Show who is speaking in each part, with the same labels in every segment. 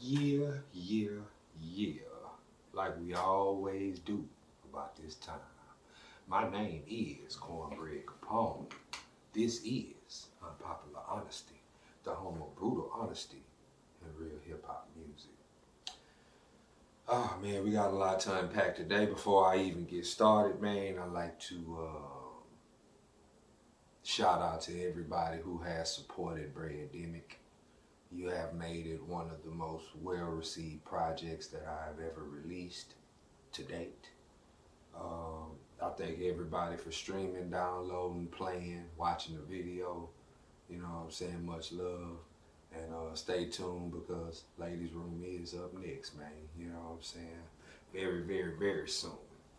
Speaker 1: Yeah, yeah, yeah. Like we always do about this time. My name is Cornbread Capone. This is Unpopular Honesty, the home of brutal honesty and real hip hop music. Oh man, we got a lot to unpack today. Before I even get started, man, I'd like to shout out to everybody who has supported Breademic. You have made it one of the most well-received projects that I have ever released to date. I thank everybody for streaming, downloading, playing, watching the video. You know what I'm saying? Much love. And stay tuned because Ladies Room is up next, man. You know what I'm saying? Very, very, very soon.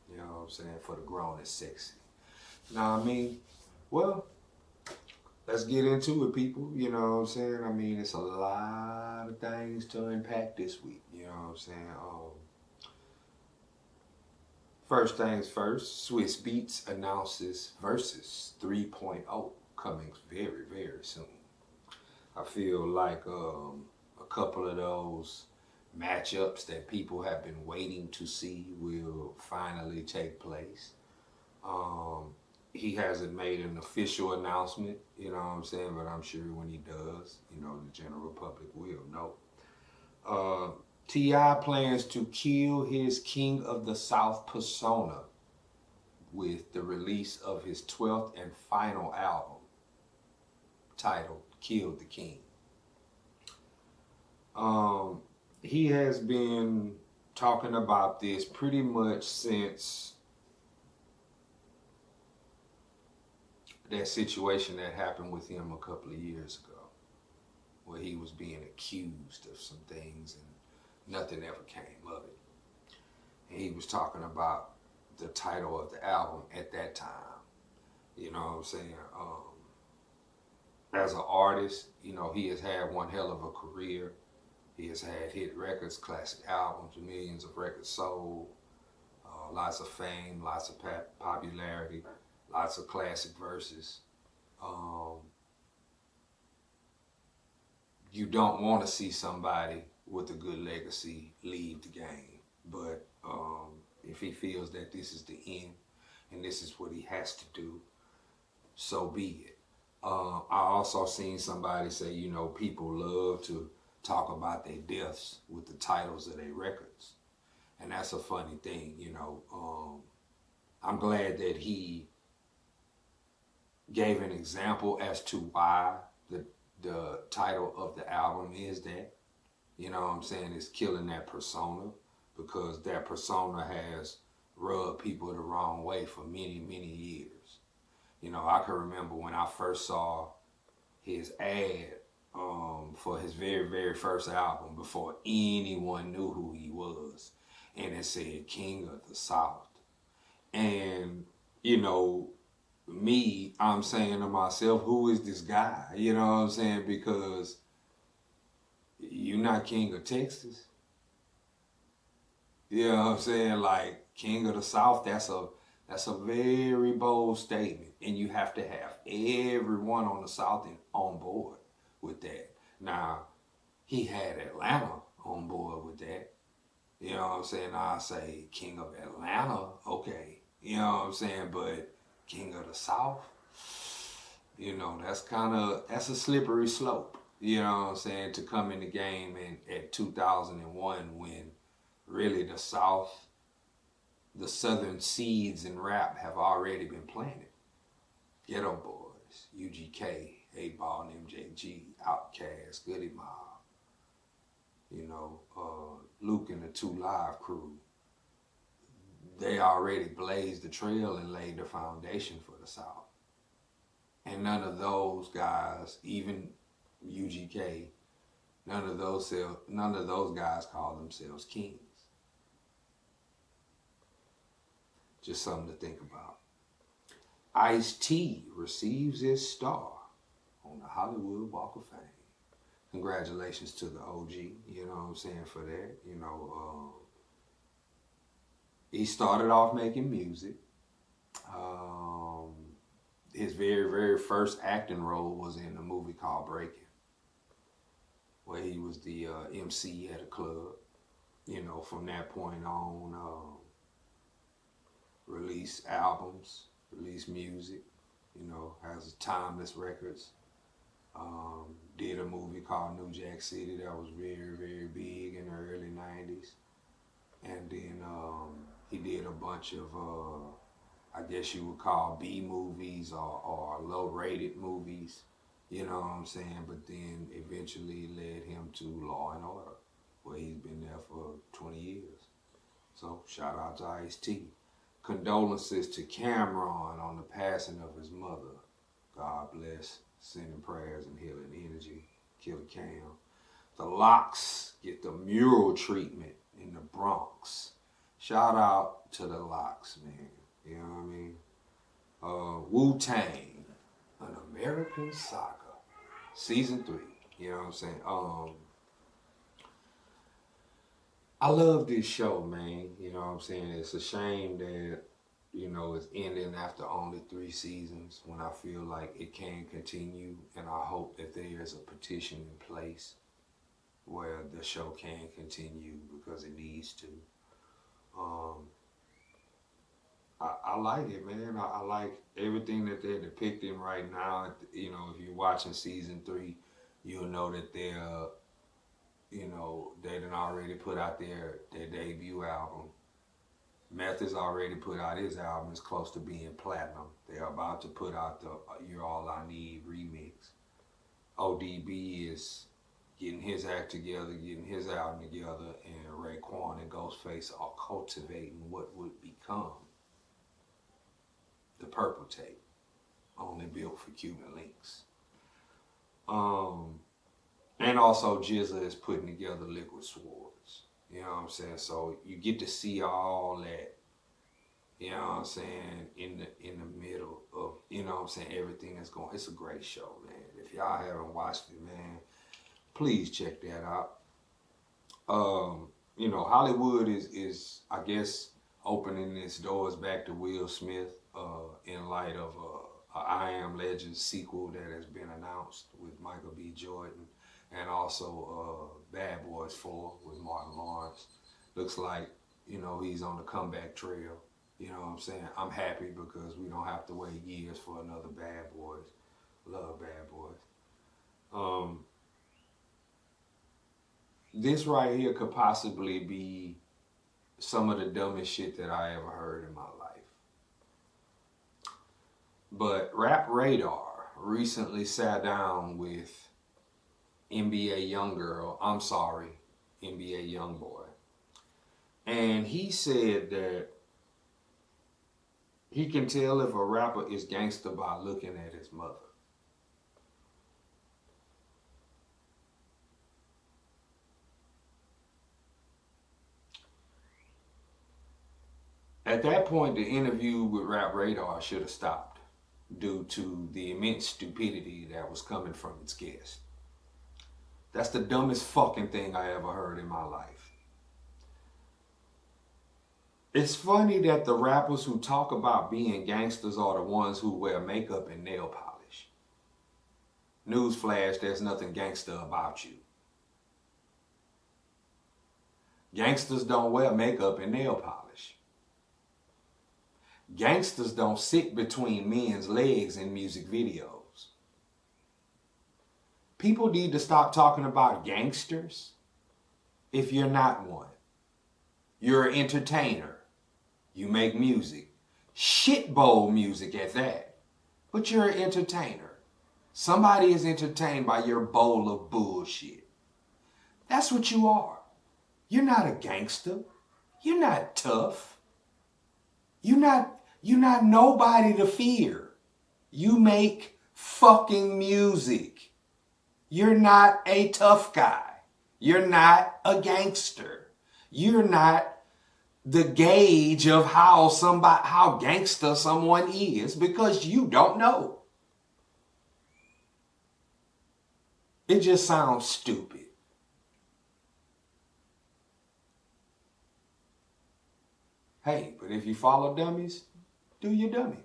Speaker 1: You know what I'm saying? For the grown and sexy. Now, I mean, well, let's get into it, people. You know what I'm saying? I mean, it's a lot of things to unpack this week. You know what I'm saying? First things first, Swiss Beats announces Versus 3.0 coming very, very soon. I feel like a couple of those matchups that people have been waiting to see will finally take place. He hasn't made an official announcement, you know what I'm saying, but I'm sure when he does, you know, the general public will know. T.I. plans to kill his King of the South persona with the release of his 12th and final album titled Kill the King. He has been talking about this pretty much since that situation that happened with him a couple of years ago, where he was being accused of some things and nothing ever came of it. And he was talking about the title of the album at that time. You know what I'm saying? As an artist, you know, he has had one hell of a career. He has had hit records, classic albums, millions of records sold, lots of fame, lots of popularity, lots of classic verses. You don't want to see somebody with a good legacy leave the game. But if he feels that this is the end and this is what he has to do, so be it. I also seen somebody say, you know, people love to talk about their deaths with the titles of their records. And that's a funny thing, you know. I'm glad that he gave an example as to why the title of the album is that. You know what I'm saying? It's killing that persona, because that persona has rubbed people the wrong way for many, many years. You know, I can remember when I first saw his ad for his very, very first album before anyone knew who he was. And it said King of the South. And, you know, I'm saying to myself, who is this guy? You know what I'm saying? Because you're not King of Texas. You know what I'm saying? Like, King of the South, that's a very bold statement. And you have to have everyone on the South on board with that. Now, he had Atlanta on board with that. You know what I'm saying? I say King of Atlanta, okay. You know what I'm saying? But King of the South, you know, that's a slippery slope. You know what I'm saying? To come in the game at 2001 when really the South, the Southern seeds in rap have already been planted. Ghetto Boys, UGK, 8Ball and MJG, Outkast, Goody Mob, you know, Luke and the 2 Live Crew. They already blazed the trail and laid the foundation for the South. And none of those guys, even UGK, none of those guys call themselves kings. Just something to think about. Ice-T receives his star on the Hollywood Walk of Fame. Congratulations to the OG, you know what I'm saying, for that. You know, he started off making music. His very, very first acting role was in a movie called Breaking. where he was the MC at a club. You know, from that point on, released albums, released music, you know, has timeless records. Did a movie called New Jack City that was very, very big in the early 90s. And then he did a bunch of, I guess you would call B movies or low rated movies, you know what I'm saying? But then eventually led him to Law and Order, where he's been there for 20 years. So shout out to Ice-T. Condolences to Cameron on the passing of his mother. God bless. Sending prayers and healing energy. Killer Cam. The Locks get the mural treatment in the Bronx. Shout out to the Locks, man. You know what I mean? Wu-Tang, An American Saga. Season 3. You know what I'm saying? I love this show, man. You know what I'm saying? It's a shame that, you know, it's ending after only 3 seasons when I feel like it can continue. And I hope that there is a petition in place where the show can continue because it needs to. I like it, man. I like everything that they're depicting right now. You know, if you're watching season 3, you'll know that they're, you know, they done already put out their debut album. Meth has already put out his album. It's close to being platinum. They're about to put out the You're All I Need remix. ODB is getting his act together, getting his album together, and Raekwon and Ghostface are cultivating what would become the Purple Tape, only built for Cuban links. And also GZA is putting together Liquid Swords. You know what I'm saying? So you get to see all that, you know what I'm saying, in the middle of, you know what I'm saying, everything that's going. It's a great show, man. If y'all haven't watched it, man, please check that out. You know, Hollywood is I guess opening its doors back to Will Smith in light of a I Am Legend sequel that has been announced with Michael B. Jordan, and also Bad Boys 4 with Martin Lawrence. Looks like, you know, he's on the comeback trail. You know what I'm saying? I'm happy because we don't have to wait years for another Bad Boys. Love Bad Boys. This right here could possibly be some of the dumbest shit that I ever heard in my life. But Rap Radar recently sat down with NBA Youngboy, NBA Youngboy. And he said that he can tell if a rapper is gangster by looking at his mother. At that point, the interview with Rap Radar should have stopped due to the immense stupidity that was coming from its guest. That's the dumbest fucking thing I ever heard in my life. It's funny that the rappers who talk about being gangsters are the ones who wear makeup and nail polish. Newsflash, there's nothing gangster about you. Gangsters don't wear makeup and nail polish. Gangsters don't sit between men's legs in music videos. People need to stop talking about gangsters if you're not one. You're an entertainer. You make music. Shitbowl music at that. But you're an entertainer. Somebody is entertained by your bowl of bullshit. That's what you are. You're not a gangster. You're not tough. You're not nobody to fear. You make fucking music. You're not a tough guy. You're not a gangster. You're not the gauge of how gangster someone is because you don't know. It just sounds stupid. Hey, but if you follow dummies, do your dummy.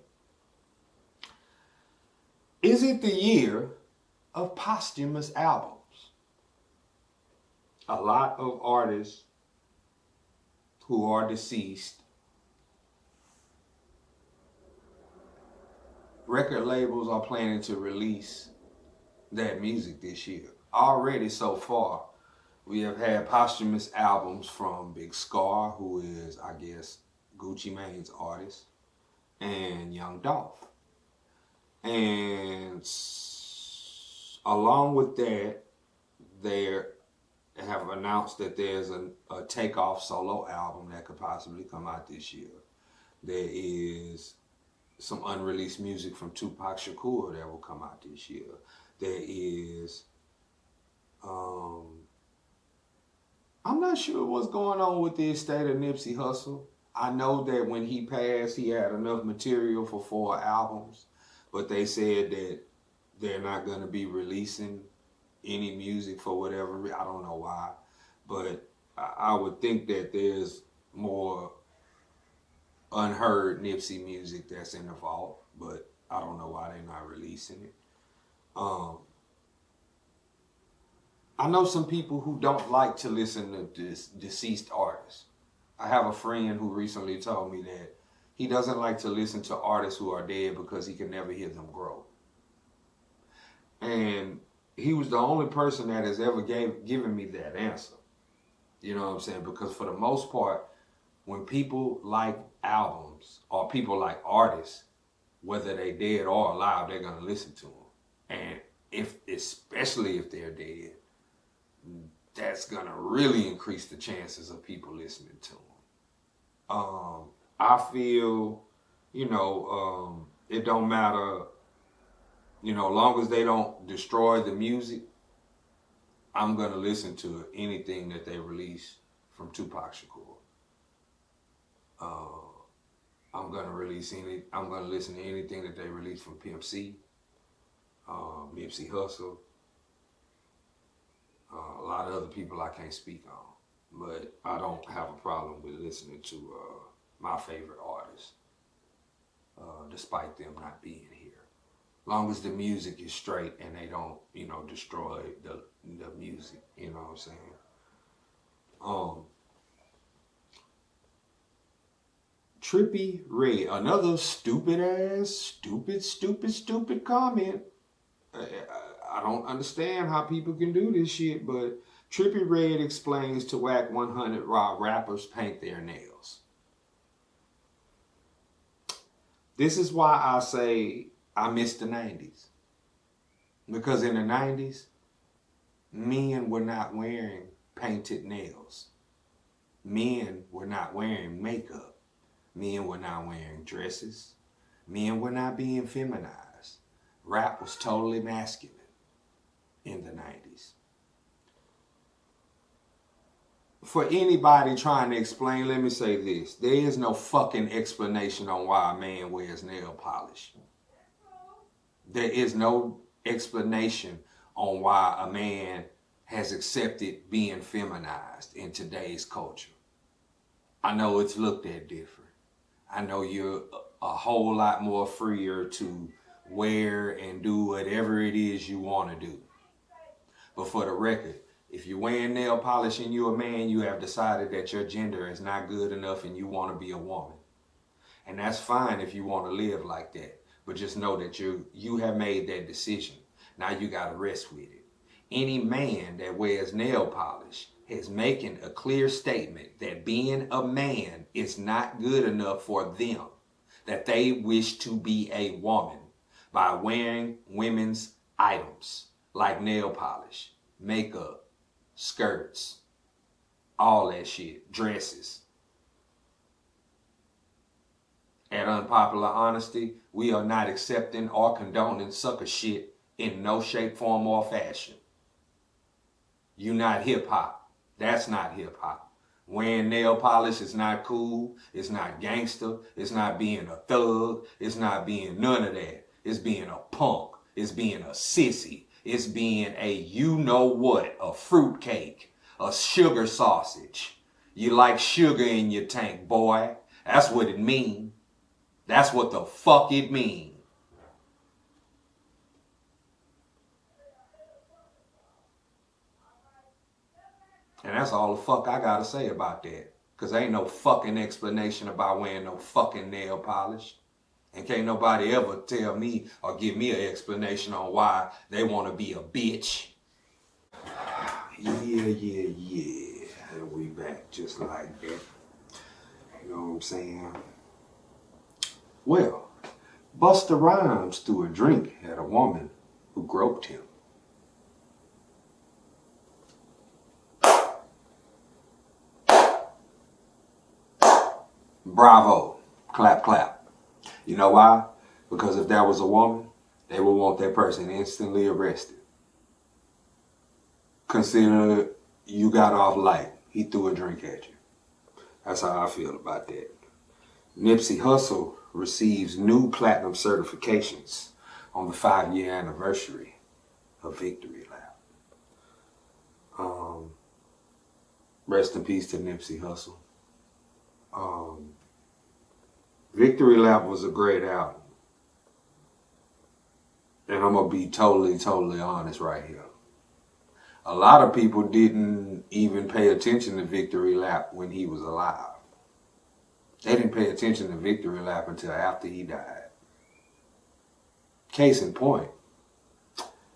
Speaker 1: Is it the year of posthumous albums? a lot of artists who are deceased, record labels are planning to release that music this year. Already so far, we have had posthumous albums from Big Scar, who is, I guess, Gucci Mane's artist, and Young Dolph. And along with that, they have announced that there's a Takeoff solo album that could possibly come out this year. There is some unreleased music from Tupac Shakur that will come out this year. There is, I'm not sure what's going on with the estate of Nipsey Hussle. I know that when he passed, he had enough material for 4 albums, but they said that they're not going to be releasing any music for whatever reason. I don't know why, but I would think that there's more unheard Nipsey music that's in the vault, but I don't know why they're not releasing it. I know some people who don't like to listen to deceased artists. I have a friend who recently told me that he doesn't like to listen to artists who are dead because he can never hear them grow. And he was the only person that has ever given me that answer. You know what I'm saying? Because for the most part, when people like albums or people like artists, whether they dead or alive, they're going to listen to them. And especially if they're dead, that's going to really increase the chances of people listening to them. I feel, it don't matter, long as they don't destroy the music, I'm going to listen to anything that they release from Tupac Shakur. I'm going to listen to anything that they release from Pimp C, Nipsey Hussle, a lot of other people I can't speak on. But I don't have a problem with listening to my favorite artists, despite them not being here. Long as the music is straight and they don't, destroy the music, you know what I'm saying? Trippy Red, another stupid comment. I don't understand how people can do this shit, but Trippy Red explains to Whack 100 why rappers paint their nails. This is why I say I miss the 90s. Because in the 90s, men were not wearing painted nails. Men were not wearing makeup. Men were not wearing dresses. Men were not being feminized. Rap was totally masculine in the 90s. For anybody trying to explain, let me say this. There is no fucking explanation on why a man wears nail polish. There is no explanation on why a man has accepted being feminized in today's culture. I know it's looked at different. I know you're a whole lot more freer to wear and do whatever it is you want to do. But for the record, if you're wearing nail polish and you're a man, you have decided that your gender is not good enough and you want to be a woman. And that's fine if you want to live like that. But just know that you have made that decision. Now you got to rest with it. Any man that wears nail polish is making a clear statement that being a man is not good enough for them, that they wish to be a woman by wearing women's items like nail polish, makeup, skirts, all that shit, dresses. At Unpopular Honesty, we are not accepting or condoning sucker shit in no shape, form, or fashion. You not hip hop. That's not hip hop. Wearing nail polish is not cool. It's not gangster. It's not being a thug. It's not being none of that. It's being a punk. It's being a sissy. It's being a you-know-what, a fruitcake, a sugar sausage. You like sugar in your tank, boy. That's what it mean. That's what the fuck it mean. And that's all the fuck I gotta say about that. Cause ain't no fucking explanation about wearing no fucking nail polish. And can't nobody ever tell me or give me an explanation on why they want to be a bitch. Yeah. And we back just like that. You know what I'm saying? Well, Busta Rhymes threw a drink at a woman who groped him. Bravo. Clap, clap. You know why? Because if that was a woman, they would want that person instantly arrested. Consider you got off light. He threw a drink at you. That's how I feel about that. Nipsey Hussle receives new platinum certifications on the 5-year anniversary of Victory Lap. Rest in peace to Nipsey Hussle. Victory Lap was a great album. And I'm going to be totally honest right here. A lot of people didn't even pay attention to Victory Lap when he was alive. They didn't pay attention to Victory Lap until after he died. Case in point,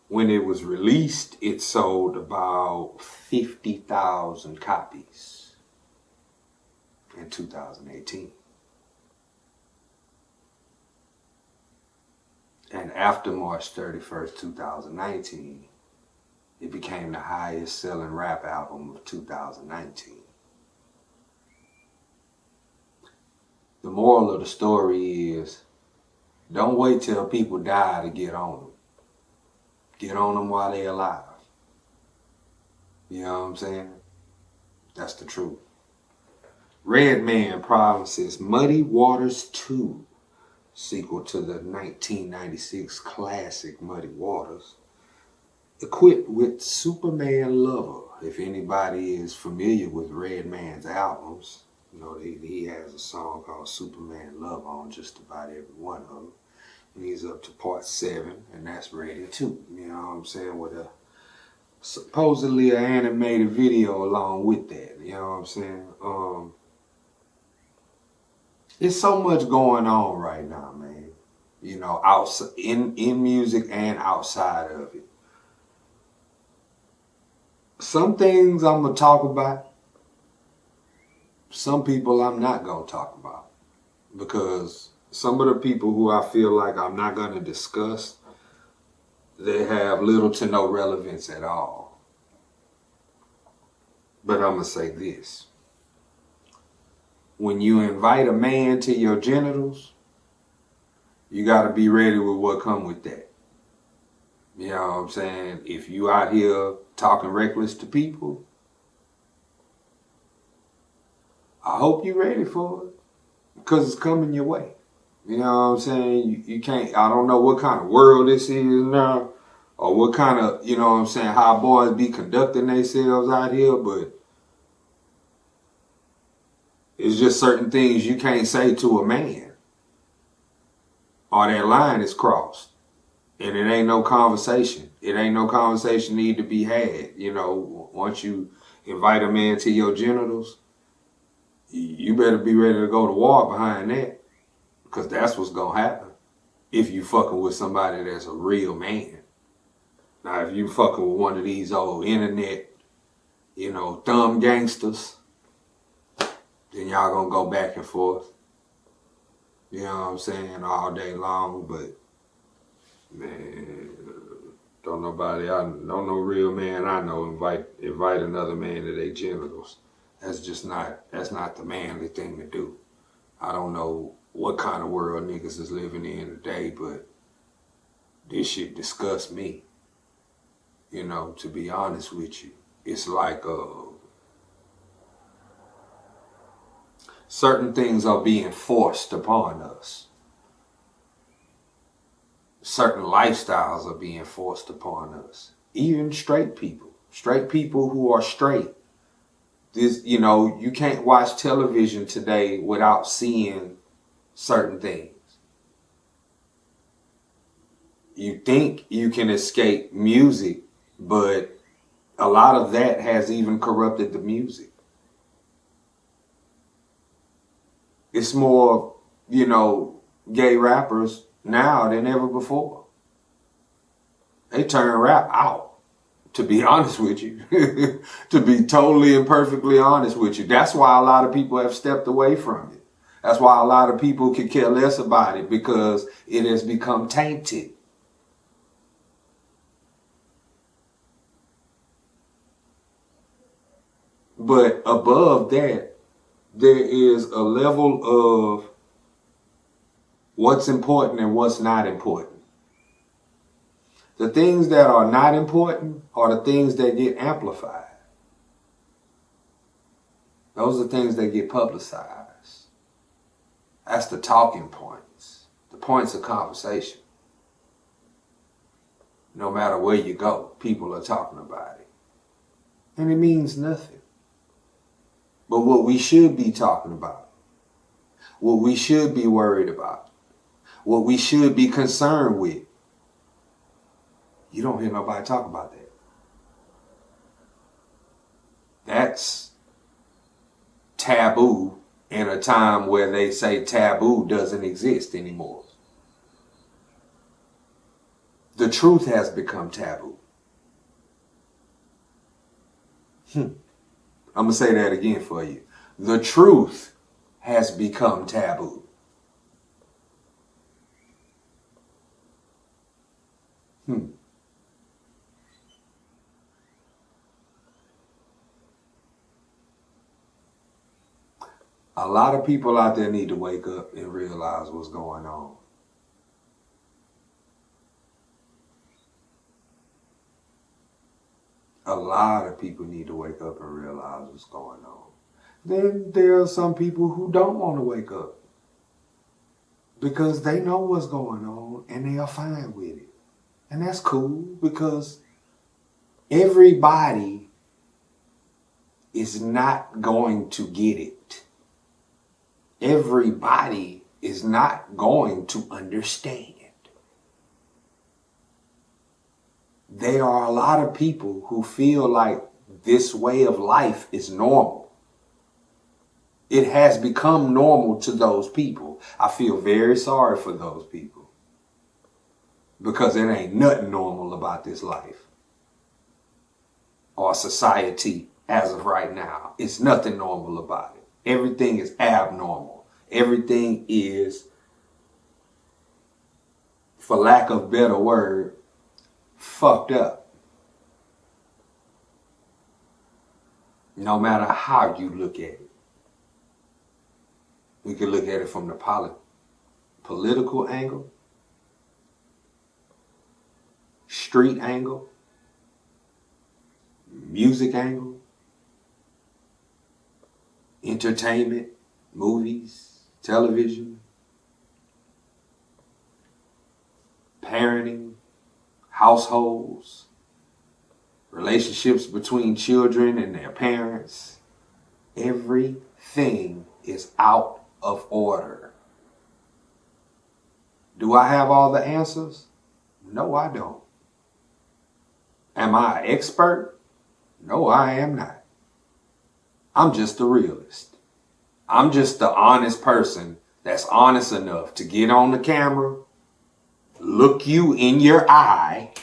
Speaker 1: when it was released, it sold about 50,000 copies in 2018. And after March 31st, 2019, it became the highest selling rap album of 2019. The moral of the story is, don't wait till people die to get on them. Get on them while they're alive. You know what I'm saying? That's the truth. Redman promises Muddy Waters 2, sequel to the 1996 classic Muddy Waters, equipped with Superman Lover. If anybody is familiar with Redman's albums, you know, he has a song called Superman Love on just about every one of them. And he's up to part 7, and that's ready too. You know what I'm saying? With a supposedly an animated video along with that. You know what I'm saying? There's so much going on right now, man. You know, outside in music and outside of it. Some things I'm gonna talk about. Some people I'm not gonna talk about, because some of the people who I feel like I'm not gonna discuss, they have little to no relevance at all. But I'm gonna say this. When you invite a man to your genitals, you got to be ready with what come with that. You know what I'm saying? If you out here talking reckless to people, I hope you're ready for it, because it's coming your way. You know what I'm saying? You can't, I don't know what kind of world this is now, or what kind of, you know what I'm saying, how boys be conducting themselves out here, but it's just certain things you can't say to a man, or that line is crossed. And it ain't no conversation. It ain't no conversation need to be had. You know, once you invite a man to your genitals, you better be ready to go to war behind that, because that's what's going to happen if you fucking with somebody that's a real man. Now, if you fucking with one of these old internet, you know, thumb gangsters, then y'all gonna go back and forth. You know what I'm saying? All day long. But, man, don't no real man I know invite another man to their genitals. That's not the manly thing to do. I don't know what kind of world niggas is living in today, but this shit disgusts me. You know, to be honest with you. It's like, certain things are being forced upon us. Certain lifestyles are being forced upon us. Even straight people who are straight. This, you know, you can't watch television today without seeing certain things. You think you can escape music, but A lot of that has even corrupted the music. It's more, gay rappers now than ever before. They turn rap out, to be honest with you. To be totally and perfectly honest with you. That's why a lot of people have stepped away from it. That's why a lot of people could care less about it, because it has become tainted. But above that, there is a level of what's important and what's not important. The things that are not important are the things that get amplified. Those are things that get publicized. That's the talking points, the points of conversation. No matter where you go, people are talking about it. And it means nothing. But what we should be talking about, what we should be worried about, what we should be concerned with, you don't hear nobody talk about that. That's taboo in a time where they say taboo doesn't exist anymore. The truth has become taboo. I'm going to say that again for you. The truth has become taboo. A lot of people out there need to wake up and realize what's going on. A lot of people need to wake up and realize what's going on. Then there are some people who don't want to wake up because they know what's going on and they are fine with it. And that's cool, because everybody is not going to get it. Everybody is not going to understand. There are a lot of people who feel like this way of life is normal. It has become normal to those people. I feel very sorry for those people, because there ain't nothing normal about this life or society as of right now. It's nothing normal about it. Everything is abnormal. Everything is, for lack of a better word, fucked up. No matter how you look at it. We can look at it from the political angle, street angle, music angle, entertainment, movies, television, parenting, households, relationships between children and their parents. Everything is out of order. Do I have all the answers? No, I don't. Am I an expert? No, I am not. I'm just a realist. I'm just the honest person that's honest enough to get on the camera, look you in your eye,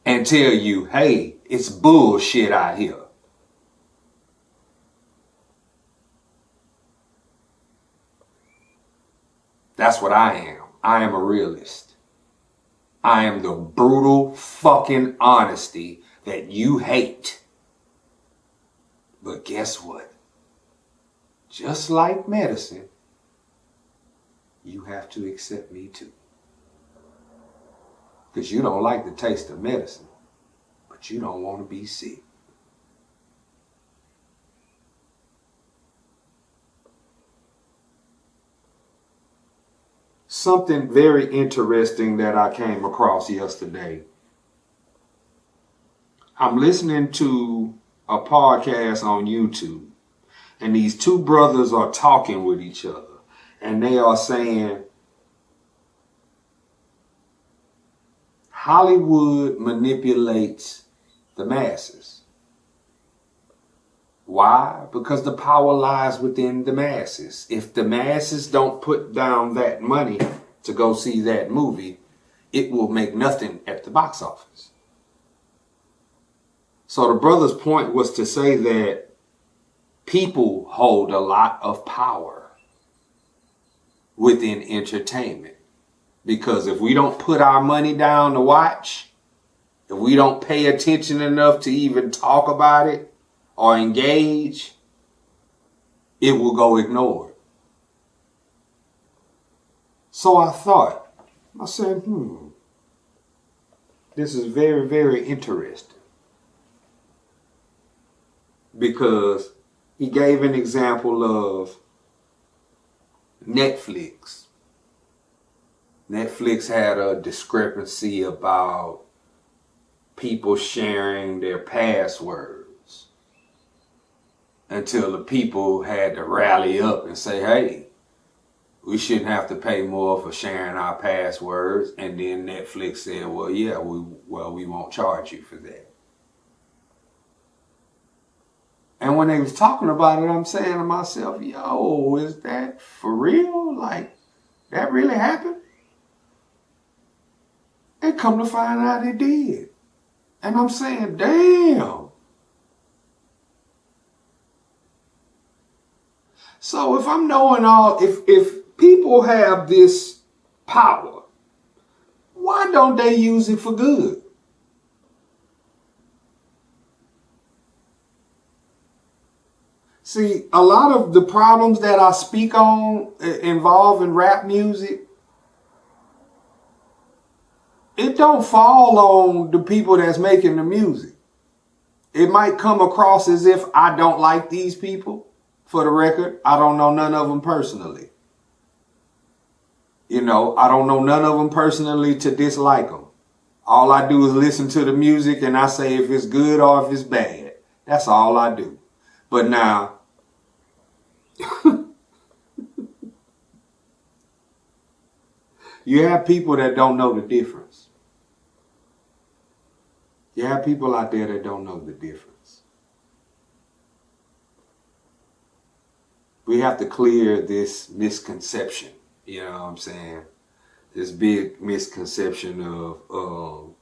Speaker 1: and tell you, hey, it's bullshit out here. That's what I am. I am a realist. I am the brutal fucking honesty that you hate. But guess what? Just like medicine, you have to accept me too. Because you don't like the taste of medicine, but you don't want to be sick. Something very interesting that I came across yesterday. I'm listening to a podcast on YouTube, and these two brothers are talking with each other, and they are saying, Hollywood manipulates the masses. Why? Because the power lies within the masses. If the masses don't put down that money to go see that movie, it will make nothing at the box office. So the brother's point was to say that people hold a lot of power within entertainment. Because if we don't put our money down to watch, if we don't pay attention enough to even talk about it or engage, it will go ignored. So I said, this is very, very interesting. Because he gave an example of Netflix. Netflix had a discrepancy about people sharing their passwords until the people had to rally up and say, hey, we shouldn't have to pay more for sharing our passwords. And then Netflix said, well, yeah, we won't charge you for that. And when they was talking about it, I'm saying to myself, yo, is that for real? Like, that really happened? And come to find out it did. And I'm saying, damn. So if I'm knowing if people have this power, why don't they use it for good? See, a lot of the problems that I speak on involve in rap music, it don't fall on the people that's making the music. It might come across as if I don't like these people. For the record, I don't know none of them personally. I don't know none of them personally to dislike them. All I do is listen to the music and I say if it's good or if it's bad. That's all I do. But now, you have people that don't know the difference. You have people out there that don't know the difference. We have to clear this misconception. You know what I'm saying? This big misconception of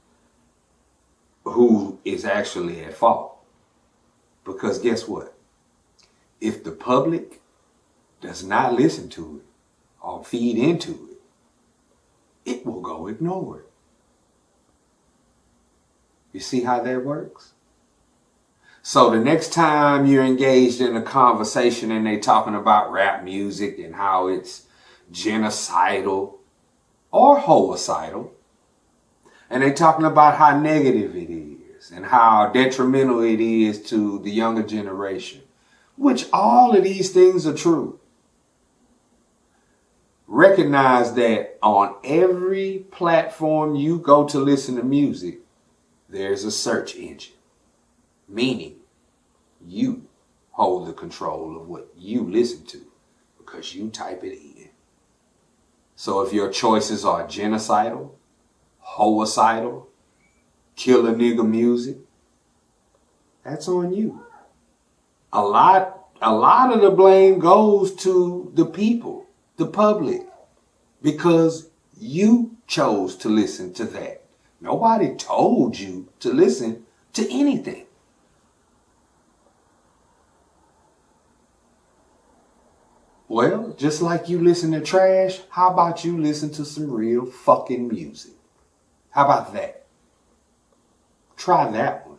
Speaker 1: who is actually at fault. Because guess what? If the public does not listen to it or feed into it, it will go ignored. You see how that works? So the next time you're engaged in a conversation and they talking about rap music and how it's genocidal or homicidal, and they talking about how negative it is and how detrimental it is to the younger generation, which all of these things are true. Recognize that on every platform you go to listen to music, there's a search engine, meaning you hold the control of what you listen to because you type it in. So if your choices are genocidal, homicidal, kill a nigga music, that's on you. A lot of the blame goes to the people, the public, because you chose to listen to that. Nobody told you to listen to anything. Well, just like you listen to trash, how about you listen to some real fucking music? How about that? Try that one.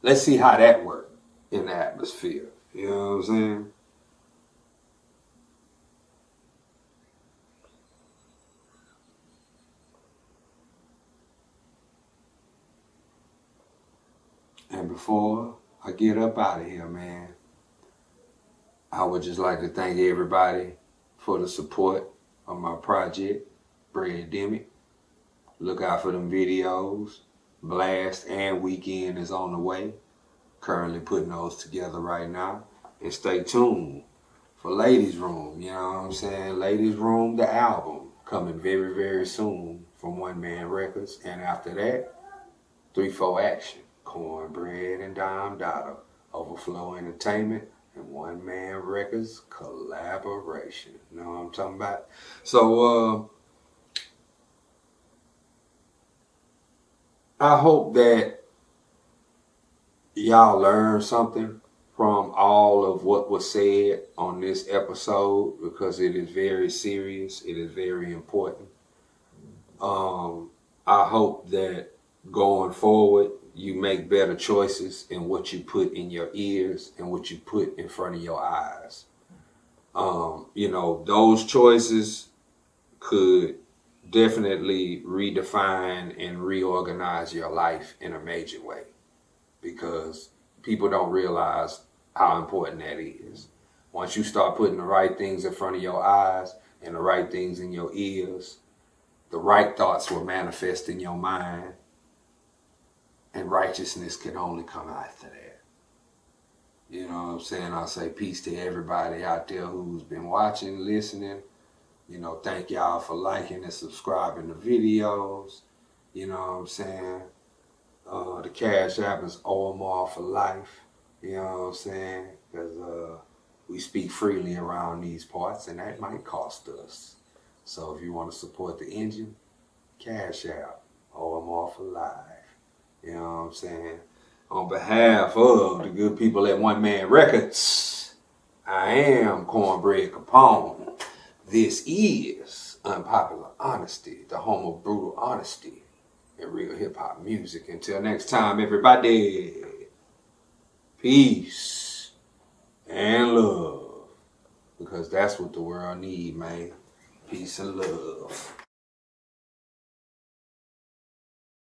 Speaker 1: Let's see how that works in the atmosphere. You know what I'm saying? And before I get up out of here, man, I would just like to thank everybody for the support of my project, Breademic. Look out for them videos. Blast and Weekend is on the way. Currently putting those together right now. And stay tuned for Ladies Room. You know what I'm saying? Ladies Room, the album, coming very, very soon from One Man Records. And after that, 3-4 Action, Cornbread and Dime Dotto, Overflow Entertainment, and One Man Records collaboration. You know what I'm talking about? So I hope that y'all learned something from all of what was said on this episode, because it is very serious. It is very important. I hope that going forward, you make better choices in what you put in your ears and what you put in front of your eyes. You know, those choices could definitely redefine and reorganize your life in a major way, because people don't realize how important that is. Once you start putting the right things in front of your eyes and the right things in your ears, the right thoughts will manifest in your mind, and righteousness can only come after that. You know what I'm saying? I'll say peace to everybody out there who's been watching, listening. You know, thank y'all for liking and subscribing to videos. You know what I'm saying? The Cash App is OMR for life. You know what I'm saying? Because we speak freely around these parts, and that might cost us. So if you want to support the engine, Cash App, OMR for life. You know what I'm saying? On behalf of the good people at One Man Records, I am Cornbread Capone. This is Unpopular Honesty, the home of brutal honesty and real hip-hop music. Until next time, everybody, peace and love. Because that's what the world needs, man. Peace and love.